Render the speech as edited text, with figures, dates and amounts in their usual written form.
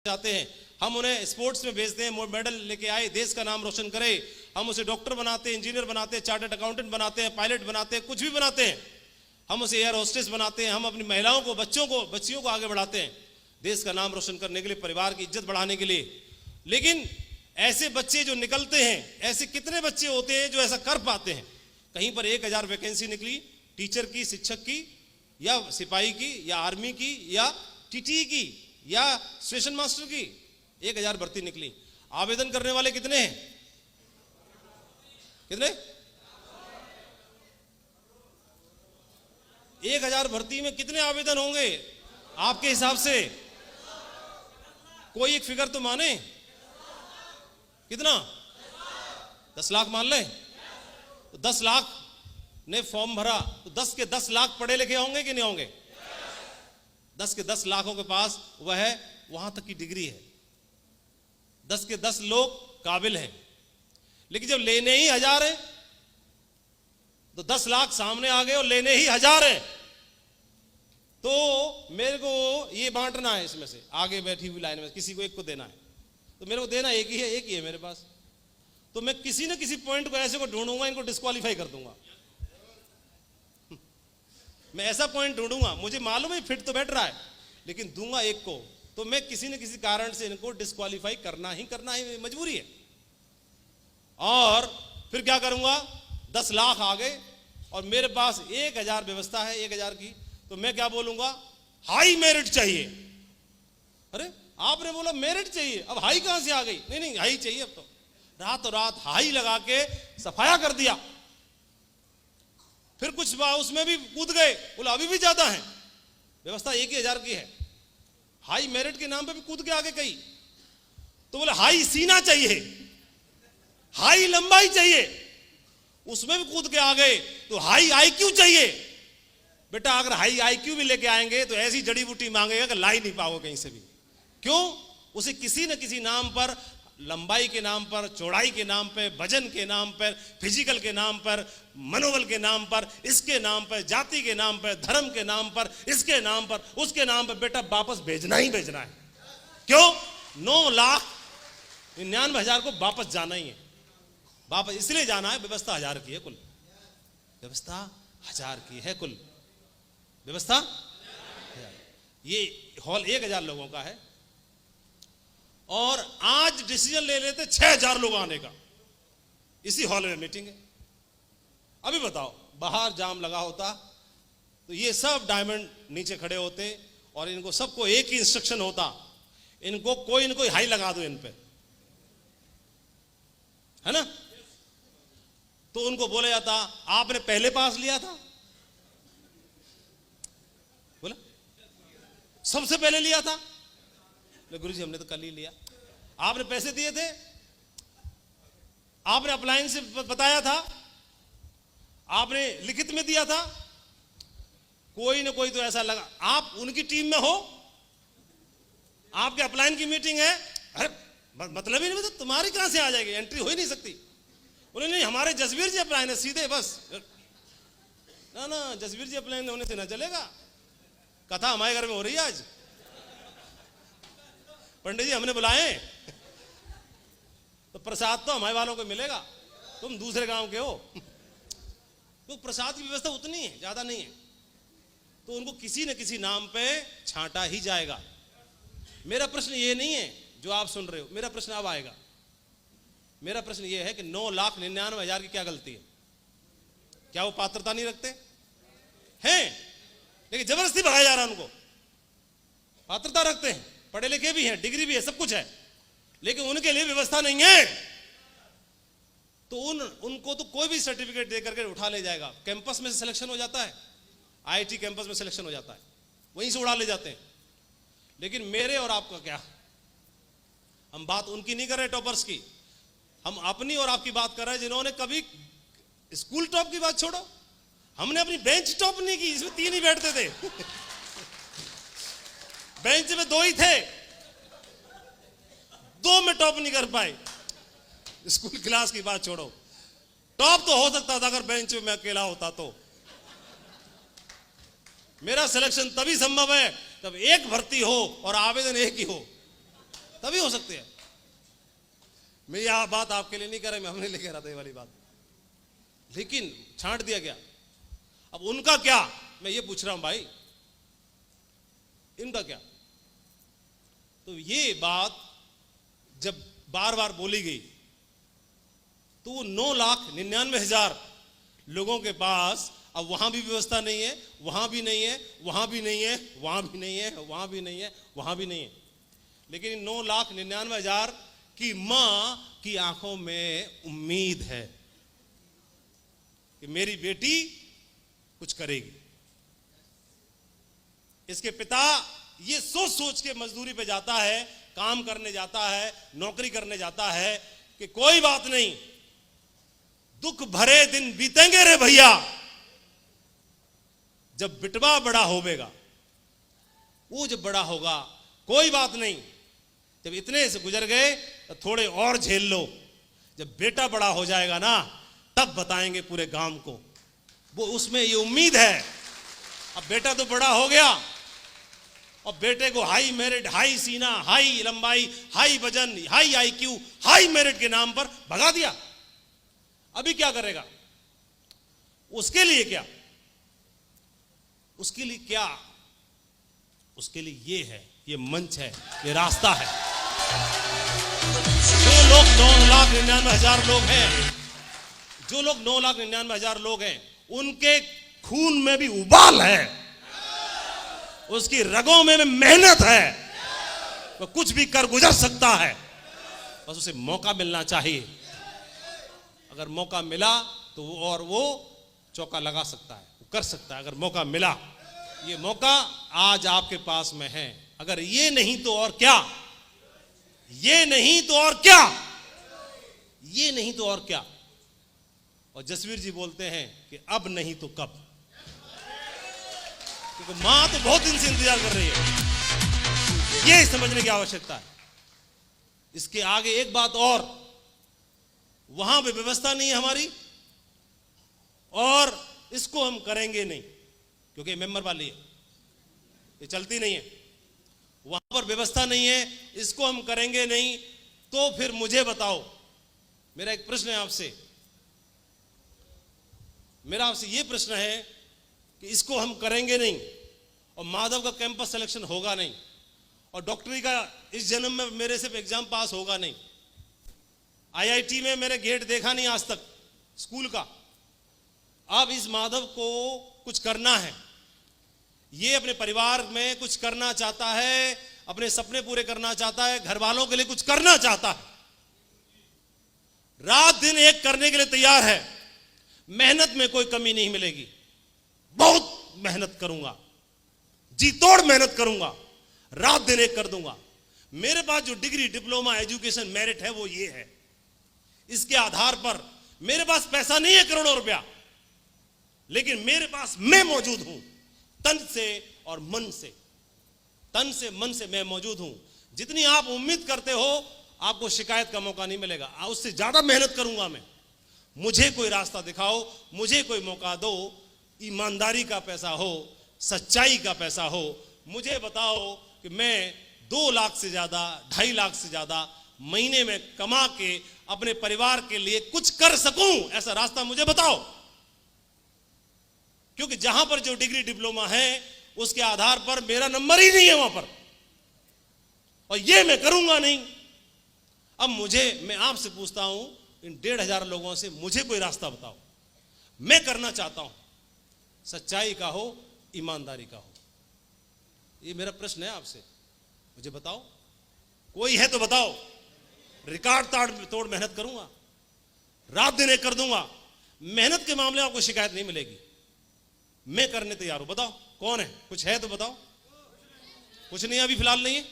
जाते हैं, हम उन्हें स्पोर्ट्स में भेजते हैं, मेडल लेके आए, देश का नाम रोशन करे। हम उसे डॉक्टर बनाते हैं, इंजीनियर बनाते हैं, चार्टर्ड अकाउंटेंट बनाते हैं, पायलट बनाते हैं, कुछ भी बनाते हैं। हम उसे एयर होस्टेस बनाते हैं। हम अपनी महिलाओं को, बच्चियों को आगे बढ़ाते हैं देश का नाम रोशन करने के लिए, परिवार की इज्जत बढ़ाने के लिए। लेकिन ऐसे बच्चे जो निकलते हैं, ऐसे कितने बच्चे होते हैं जो ऐसा कर पाते हैं? कहीं पर 1000 वैकेंसी निकली, टीचर की, शिक्षक की, या सिपाही की, या आर्मी की, या टीटी की, या स्टेशन मास्टर की, 1000 भर्ती निकली। आवेदन करने वाले कितने हैं? कितने? 1000 भर्ती में कितने आवेदन होंगे आपके हिसाब से? कोई एक फिगर तो माने। कितना? 10 लाख मान ले। तो 10 लाख ने फॉर्म भरा, तो 10 के 10 लाख पढ़े लिखे होंगे कि नहीं होंगे? 10 के 10 लाखों के पास वहां तक की डिग्री है। 10 के 10 लोग काबिल हैं। लेकिन जब लेने ही 1000 हैं, तो 10 लाख सामने आ गए और लेने ही 1000 हैं, तो मेरे को ये बांटना है, इसमें से आगे बैठी हुई लाइन में किसी को एक को देना है। तो मेरे को देना एक ही है मेरे पास। तो मैं किसी न किसी पॉइंट को ऐसे को ढूंढूंगा, इनको डिस्क्वालीफाई कर दूंगा। मैं ऐसा पॉइंट ढूंढूंगा, मुझे मालूम है फिट तो बैठ रहा है, लेकिन दूंगा एक को, तो मैं किसी न किसी कारण से इनको डिस्क्वालीफाई करना ही मजबूरी है। और फिर क्या करूंगा? 10 लाख आ गए और मेरे पास 1000 व्यवस्था है 1000 की, तो मैं क्या बोलूंगा? हाई मेरिट चाहिए। अरे आपने बोला मेरिट चाहिए, अब हाई कहां से आ गई? नहीं हाई चाहिए। अब तो रातों रात हाई लगा के सफाया कर दिया। फिर कुछ उसमें भी कूद गए, बोला अभी भी ज्यादा है, व्यवस्था 1000 की है। हाई मेरिट के नाम पे भी कूद के आगे कई, तो बोले हाई सीना चाहिए, हाई लंबाई चाहिए, उसमें भी कूद के आ गए। तो हाई आईक्यू चाहिए। बेटा अगर हाई आईक्यू भी लेके आएंगे तो ऐसी जड़ी बूटी मांगेगा कि ला ही नहीं पाओगे कहीं से भी। क्यों? उसे किसी न किसी नाम पर, लंबाई के नाम पर, चौड़ाई के नाम पर, वजन के नाम पर, फिजिकल के नाम पर, मनोबल के नाम पर, इसके नाम पर, जाति के नाम पर, धर्म के नाम पर, इसके नाम पर, उसके नाम पर, बेटा वापस भेजना ही भेजना है। क्यों? 9,99,000 को वापस जाना ही है। वापस इसलिए जाना है, व्यवस्था 1000 की है कुल। व्यवस्था 1000 की है कुल। व्यवस्था ये हॉल 1000 लोगों का है, और आज डिसीजन ले लेते 6000 लोग आने का। इसी हॉल में मीटिंग है। अभी बताओ, बाहर जाम लगा होता तो ये सब डायमंड नीचे खड़े होते और इनको सबको एक ही इंस्ट्रक्शन होता, इनको कोई न कोई हाई लगा दो इन पे, है ना? तो उनको बोला जाता आपने पहले पास लिया था, बोला सबसे पहले लिया था। गुरुजी हमने तो कल ही लिया। आपने पैसे दिए थे, आपने अप्लायंस से बताया था, आपने लिखित में दिया था। कोई ना कोई तो ऐसा लगा, आप उनकी टीम में हो, आपके अप्लायन की मीटिंग है, अरे मतलब ही नहीं, तो तुम्हारी कहां से आ जाएगी, एंट्री हो ही नहीं सकती। बोले नहीं हमारे जसवीर जी अप्लायन है सीधे, बस ना जसवीर जी अप्लायन होने से ना चलेगा। कथा हमारे घर में हो रही है आज, पंडित जी हमने बुलाए, तो प्रसाद तो हमारे वालों को मिलेगा, तुम दूसरे गांव के हो। तो प्रसाद की व्यवस्था उतनी है, ज्यादा नहीं है, तो उनको किसी न किसी नाम पे छांटा ही जाएगा। मेरा प्रश्न ये नहीं है जो आप सुन रहे हो, मेरा प्रश्न अब आएगा। मेरा प्रश्न ये है कि 9,99,000 की क्या गलती है? क्या वो पात्रता नहीं रखते हैं? लेकिन जबरदस्ती भगाया जा रहा है उनको। पात्रता रखते हैं, पढ़े लिखे भी हैं, डिग्री भी है, सब कुछ है, लेकिन उनके लिए व्यवस्था नहीं है। तो उनको तो कोई भी सर्टिफिकेट दे करके उठा ले जाएगा। कैंपस में से सिलेक्शन हो जाता है, आईआईटी कैंपस में सिलेक्शन हो जाता है, वहीं से उड़ा ले जाते हैं। लेकिन मेरे और आपका क्या? हम बात उनकी नहीं कर रहे टॉपर्स की, हम अपनी और आपकी बात कर रहे हैं जिन्होंने कभी स्कूल टॉप की बात छोड़ो, हमने अपनी बेंच टॉप नहीं की, इसमें 3 ही बैठते थे। बेंच में 2 ही थे, 2 में टॉप नहीं कर पाए। स्कूल क्लास की बात छोड़ो, टॉप तो हो सकता था अगर बेंच में मैं अकेला होता तो। मेरा सिलेक्शन तभी संभव है जब एक भर्ती हो और आवेदन एक ही हो। तभी हो सकते हैं। मैं यह बात आपके लिए नहीं कह रहा, मैं हमने लिए कह रहा था ये वाली बात, लेकिन छांट दिया गया। अब उनका क्या, मैं ये पूछ रहा हूं भाई, इनका क्या? तो ये बात जब बार बार बोली गई तो वो 9,99,000 लोगों के पास अब वहां भी व्यवस्था नहीं है, वहां भी नहीं है, वहां भी नहीं है, वहां भी नहीं है, वहां भी नहीं है, वहां भी नहीं है, लेकिन 9,99,000 की मां की आंखों में उम्मीद है कि मेरी बेटी कुछ करेगी। इसके पिता ये सोच सोच के मजदूरी पे जाता है, काम करने जाता है, नौकरी करने जाता है कि कोई बात नहीं, दुख भरे दिन बीतेंगे रे भैया, जब बिटवा बड़ा होवेगा। वो जब बड़ा होगा कोई बात नहीं, जब इतने से गुजर गए तो थोड़े और झेल लो, जब बेटा बड़ा हो जाएगा ना तब बताएंगे पूरे गांव को। वो उसमें ये उम्मीद है। अब बेटा तो बड़ा हो गया और बेटे को हाई मेरिट, हाई सीना, हाई लंबाई, हाई वजन, हाई आईक्यू, हाई मेरिट के नाम पर भगा दिया। अभी क्या करेगा? उसके लिए क्या? उसके लिए क्या? उसके लिए ये है, ये मंच है, ये रास्ता है। जो लोग 9,99,000 लोग हैं, जो लोग 9,99,000 लोग हैं, उनके खून में भी उबाल है, उसकी रगों में भी मेहनत है, वो कुछ भी कर गुजर सकता है, बस उसे मौका मिलना चाहिए। अगर मौका मिला तो वो चौका लगा सकता है, वो कर सकता है अगर मौका मिला। ये मौका आज आपके पास में है। अगर ये नहीं तो और क्या, ये नहीं तो और क्या, ये नहीं तो और क्या। और जसवीर जी बोलते हैं कि अब नहीं तो कब, क्योंकि मां तो बहुत दिन से इंतजार कर रही है। ये समझने की आवश्यकता है। इसके आगे एक बात और, वहां पे व्यवस्था नहीं है हमारी और इसको हम करेंगे नहीं क्योंकि मेंबर वाली है, ये चलती नहीं है। वहां पर व्यवस्था नहीं है, इसको हम करेंगे नहीं, तो फिर मुझे बताओ, मेरा एक प्रश्न है आपसे, मेरा आपसे यह प्रश्न है कि इसको हम करेंगे नहीं और माधव का कैंपस सिलेक्शन होगा नहीं और डॉक्टरी का इस जन्म में मेरे से एग्जाम पास होगा नहीं, आईआईटी में मैंने गेट देखा नहीं आज तक स्कूल का। अब इस माधव को कुछ करना है, ये अपने परिवार में कुछ करना चाहता है, अपने सपने पूरे करना चाहता है, घर वालों के लिए कुछ करना चाहता है, रात दिन एक करने के लिए तैयार है। मेहनत में कोई कमी नहीं मिलेगी, बहुत मेहनत करूंगा, जी तोड़ मेहनत करूंगा, रात दिन एक कर दूंगा। मेरे पास जो डिग्री, डिप्लोमा, एजुकेशन, मेरिट है वो ये है। इसके आधार पर मेरे पास पैसा नहीं है करोड़ों रुपया, लेकिन मेरे पास मैं मौजूद हूं, तन से और मन से, तन से मन से मैं मौजूद हूं। जितनी आप उम्मीद करते हो आपको शिकायत का मौका नहीं मिलेगा, उससे ज्यादा मेहनत करूंगा मैं। मुझे कोई रास्ता दिखाओ, मुझे कोई मौका दो, ईमानदारी का पैसा हो, सच्चाई का पैसा हो। मुझे बताओ कि मैं 2 लाख से ज्यादा, 2.5 लाख से ज्यादा महीने में कमा के अपने परिवार के लिए कुछ कर सकूं, ऐसा रास्ता मुझे बताओ। क्योंकि जहां पर जो डिग्री, डिप्लोमा है उसके आधार पर मेरा नंबर ही नहीं है वहां पर, और ये मैं करूंगा नहीं। अब मैं आपसे पूछता हूं, इन 1,500 लोगों से मुझे कोई रास्ता बताओ। मैं करना चाहता हूं, सच्चाई का हो, ईमानदारी का हो। ये मेरा प्रश्न है आपसे, मुझे बताओ। कोई है तो बताओ। रिकॉर्ड तोड़ मेहनत करूंगा, रात दिन एक कर दूंगा। मेहनत के मामले में आपको शिकायत नहीं मिलेगी, मैं करने तैयार हूं। बताओ कौन है, कुछ है तो बताओ। कुछ नहीं, अभी फिलहाल नहीं है।